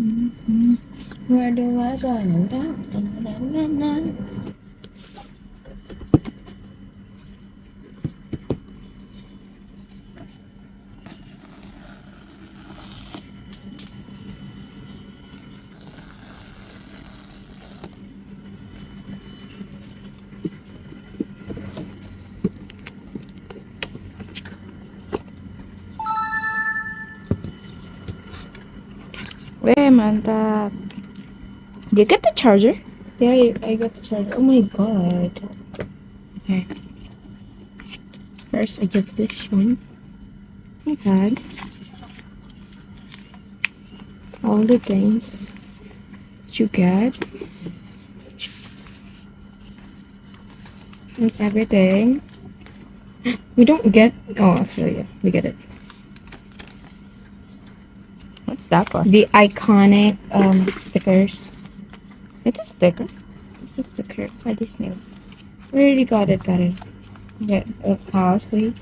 Where do I go? Weh, mantap. Did you get the charger? Yeah, I got the charger. Oh my god. Okay. First, I get this one. iPad. All the things that you get. And everything. We don't get. Oh, actually, yeah, we get it. What's that for? The iconic stickers. It's a sticker. It's a sticker by Disney. We already got it. Get a pause, please.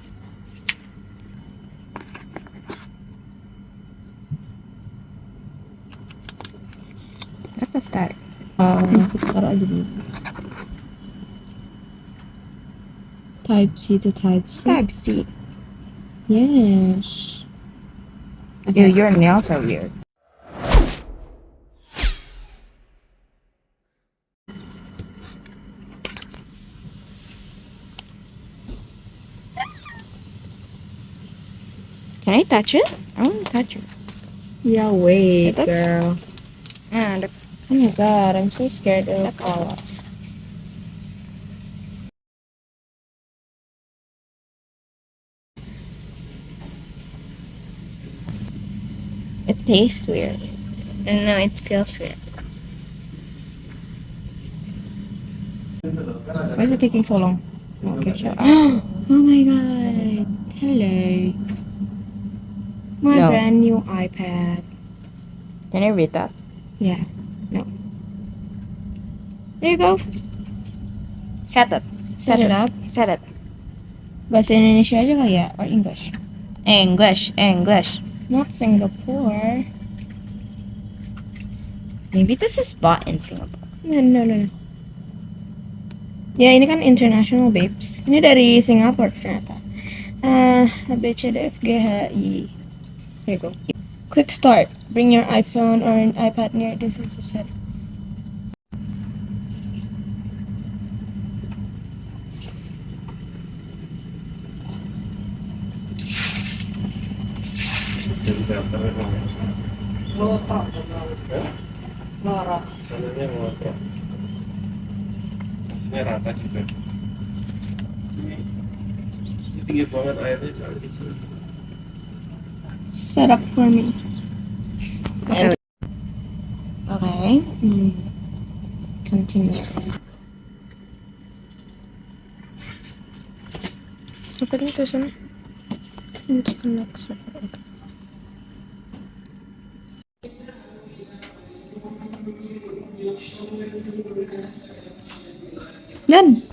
That's a stack. Taruh aja dulu. Type C to Type C. Type C. Yes. Ew, your nails are weird. Can I touch it? I want to touch it. Yeah, wait, That's- girl. And Oh my god, I'm so scared it'll fall off. it tastes weird. No, it feels weird. Why is it taking so long? Okay, sure. Oh my god. Hello. My No. brand new iPad. Can you read that? Yeah. No. There you go. Set it. Set it up. Set it. Bahasa Indonesia aja kali ya? Or English? English. Not Singapore. Maybe this is bought in Singapore. No. Ya, ini kan international, babes. Ini dari Singapura ternyata. A, B, C, D, F, G, H, I. There you go. Quick start. Bring your iPhone or an iPad near this is set. Maksudnya rata juga. Ini tinggi banget airnya soal kecil. Set up for me. Okay. Okay. Continue. Apa ini tulisannya? Connect server. Okay. Done.